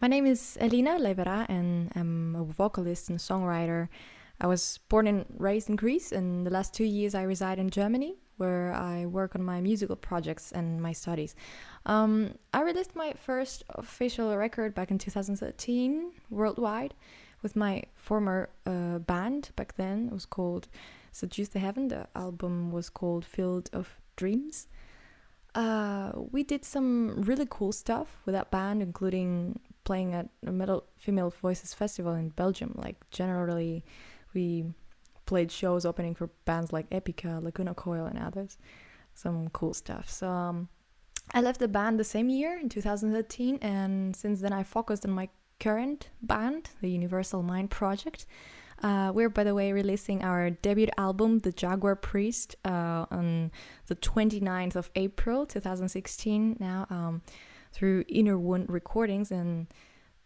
My name is Elina Laivera, and I'm a vocalist and songwriter. I was born and raised in Greece, and the last 2 years I reside in Germany, where I work on my musical projects and my studies. I released my first official record back in 2013 worldwide with my former band back then. It was called Seduce the Heaven. The album was called Field of Dreams. We did some really cool stuff with that band, including playing at a Metal Female Voices Festival in Belgium. Like, generally, we played shows opening for bands like Epica, Laguna Coil, and others. Some cool stuff. So I left the band the same year in 2013, and since then I focused on my current band, the Universal Mind Project. We're, by the way, releasing our debut album, The Jaguar Priest, on the 29th of April 2016 now, through Inner Wound Recordings. And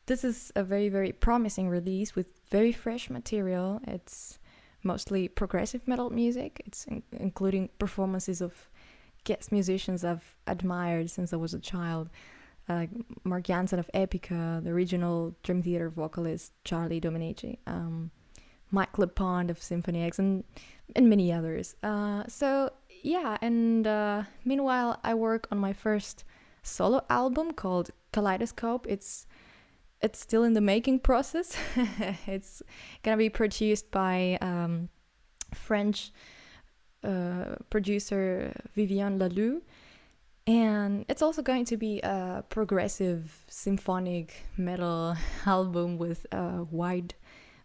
this is a very, very promising release with very fresh material. It's mostly progressive metal music. It's including performances of guest musicians I've admired since I was a child, like Mark Jansen of Epica, the original Dream Theater vocalist Charlie Dominici, Mike LePond of Symphony X, and many others. Meanwhile, I work on my first solo album called Kaleidoscope. It's still in the making process. It's gonna be produced by French producer Vivian Lalou, and it's also going to be a progressive symphonic metal album with a wide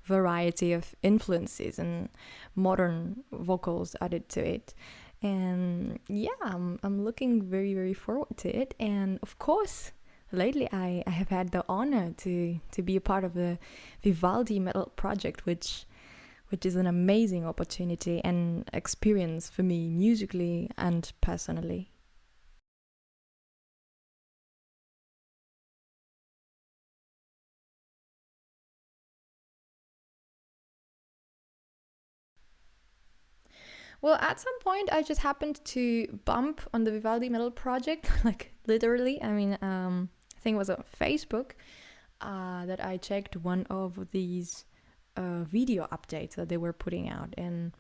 variety of influences and modern vocals added to it. And yeah, I'm looking very, very forward to it. And of course, lately I have had the honor to be a part of the Vivaldi Metal Project, which is an amazing opportunity and experience for me musically and personally. Well, at some point, I just happened to bump on the Vivaldi Metal Project, like literally. I think it was on Facebook that I checked one of these video updates that they were putting out, and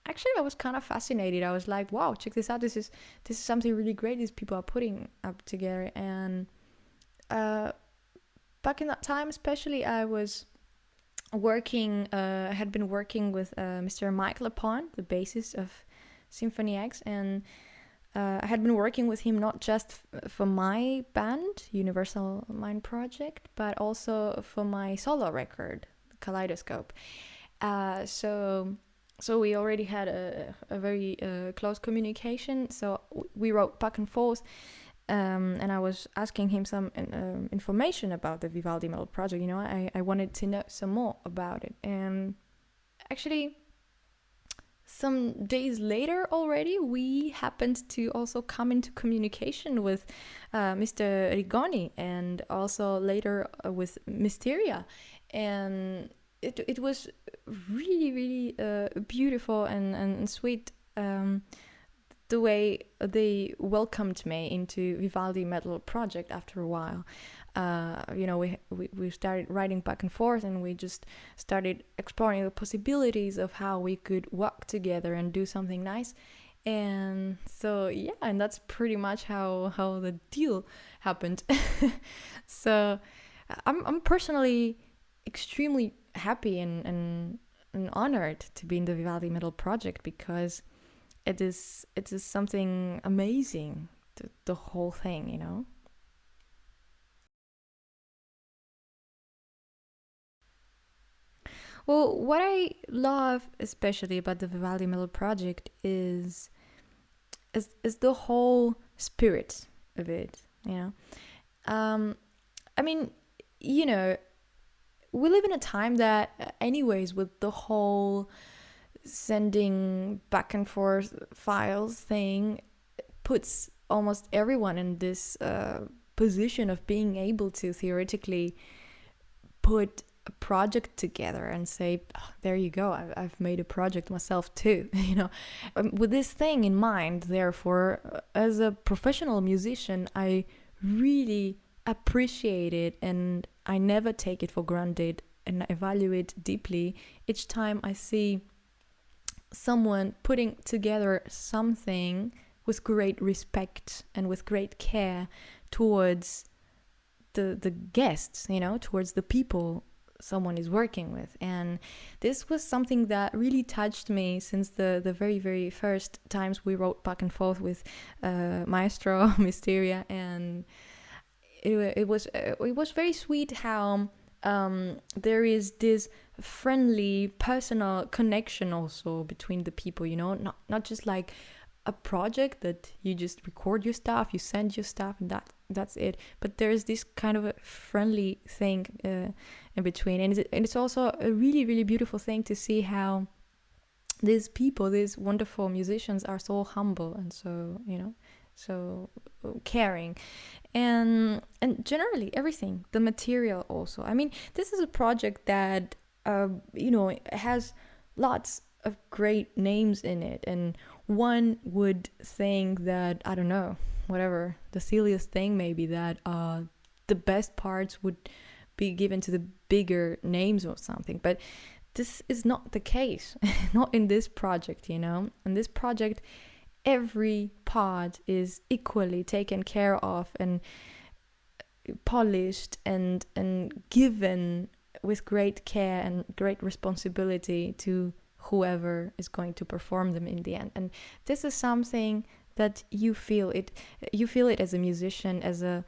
actually, I was kind of fascinated. I was like, "Wow, check this out! This is something really great. These people are putting up together." And back in that time, especially, I had been working with Mr. Mike LePond, the bassist of Symphony X, and I had been working with him not just for my band, Universal Mind Project, but also for my solo record, Kaleidoscope. So we already had a very close communication, so we wrote back and forth. And I was asking him some information about the Vivaldi Metal Project. You know, I wanted to know some more about it. And actually, some days later already, we happened to also come into communication with Mr. Rigoni, and also later with Mysteria. And it was really, really beautiful and sweet. The way they welcomed me into Vivaldi Metal Project after a while. We started writing back and forth, and we just started exploring the possibilities of how we could work together and do something nice. And so, yeah, and that's pretty much how the deal happened. So I'm personally extremely happy and honored to be in the Vivaldi Metal Project, because it is something amazing, the whole thing, you know. Well, what I love especially about the Vivaldi Metal Project is the whole spirit of it, you know. Um, I mean, you know, we live in a time that, anyways, with the whole sending back and forth files thing, puts almost everyone in this position of being able to theoretically put a project together and say, oh, there you go, I've made a project myself too. You know, with this thing in mind. Therefore, as a professional musician, I really appreciate it, and I never take it for granted, and I evaluate deeply each time I see someone putting together something with great respect and with great care towards the guests, towards the people someone is working with. And this was something that really touched me since the very, very first times we wrote back and forth with Maestro Mysteria. And it was very sweet how there is this friendly personal connection also between the people, not just like a project that you just record your stuff, you send your stuff, and that's it. But there's this kind of a friendly thing in between, and it's also a really, really beautiful thing to see how these people, these wonderful musicians, are so humble and so so caring, and generally everything, the material also. I mean, this is a project that has lots of great names in it, and one would think that, I don't know, whatever, the silliest thing maybe, that the best parts would be given to the bigger names or something, but this is not the case. Not in this project. In this project, every part is equally taken care of and polished and given with great care and great responsibility to whoever is going to perform them in the end. And this is something that you feel it as a musician, as a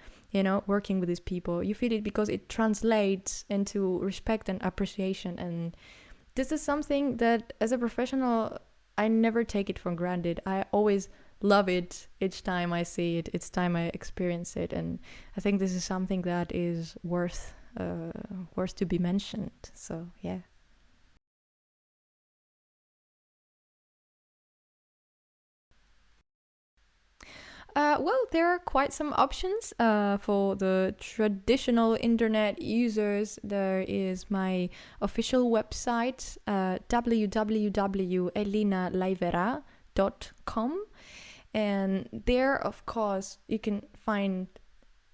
working with these people. You feel it because it translates into respect and appreciation. And this is something that, as a professional, I never take it for granted. I always love it each time I see it, each time I experience it. And I think this is something that is worth to be mentioned. So yeah. Well, there are quite some options for the traditional internet users. There is my official website, www.elinalaivera.com. And there, of course, you can find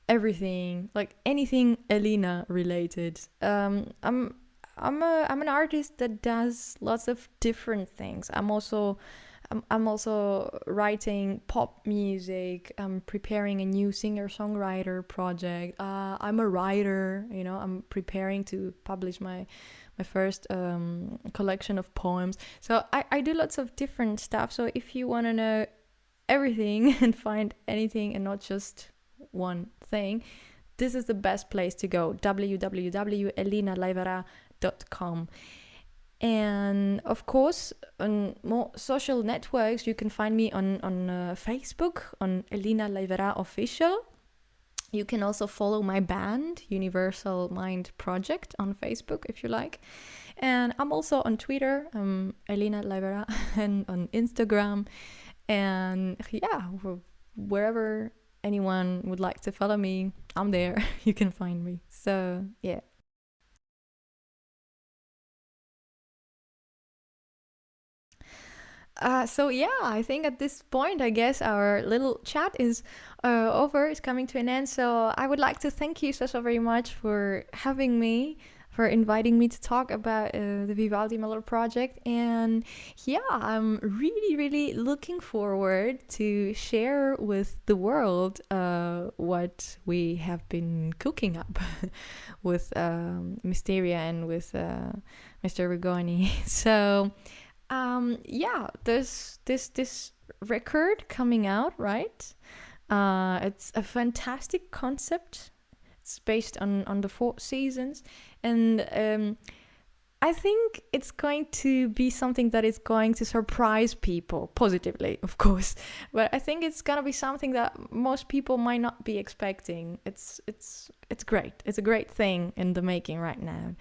everything, like anything Elina related. I'm an artist that does lots of different things. I'm also writing pop music. I'm preparing a new singer-songwriter project. I'm a writer. I'm preparing to publish my first collection of poems. So I do lots of different stuff. So if you want to know everything and find anything and not just one thing, this is the best place to go. www.elinalaivera.com. And of course, on more social networks, you can find me on Facebook, on Elina Laivera Official. You can also follow my band, Universal Mind Project, on Facebook if you like. And I'm also on Twitter, Elina Laivera, and on Instagram. And yeah, wherever anyone would like to follow me, I'm there. You can find me. So yeah. So yeah, I think at this point, I guess our little chat is over, is coming to an end. So I would like to thank you so very much for having me, for inviting me to talk about the Vivaldi Metal Project. And yeah, I'm really, really looking forward to share with the world what we have been cooking up with Mysteria and with Mr. Rigoni. So yeah, there's this record coming out, right? It's a fantastic concept. It's based on the 4 seasons, and I think it's going to be something that is going to surprise people positively, of course. But I think it's gonna be something that most people might not be expecting. It's great. It's a great thing in the making right now.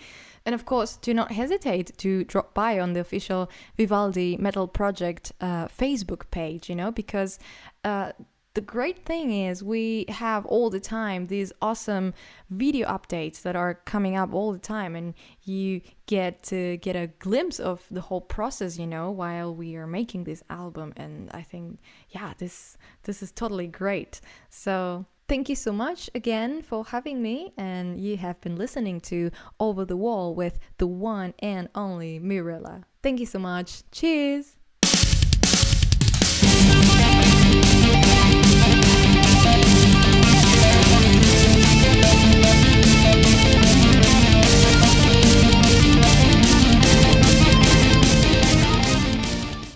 And of course, do not hesitate to drop by on the official Vivaldi Metal Project Facebook page, because the great thing is we have all the time these awesome video updates that are coming up all the time, and you get to get a glimpse of the whole process, while we are making this album. And I think, yeah, this is totally great. So Thank you so much again for having me, and you have been listening to Over the Wall with the one and only Mirella. Thank you so much. Cheers!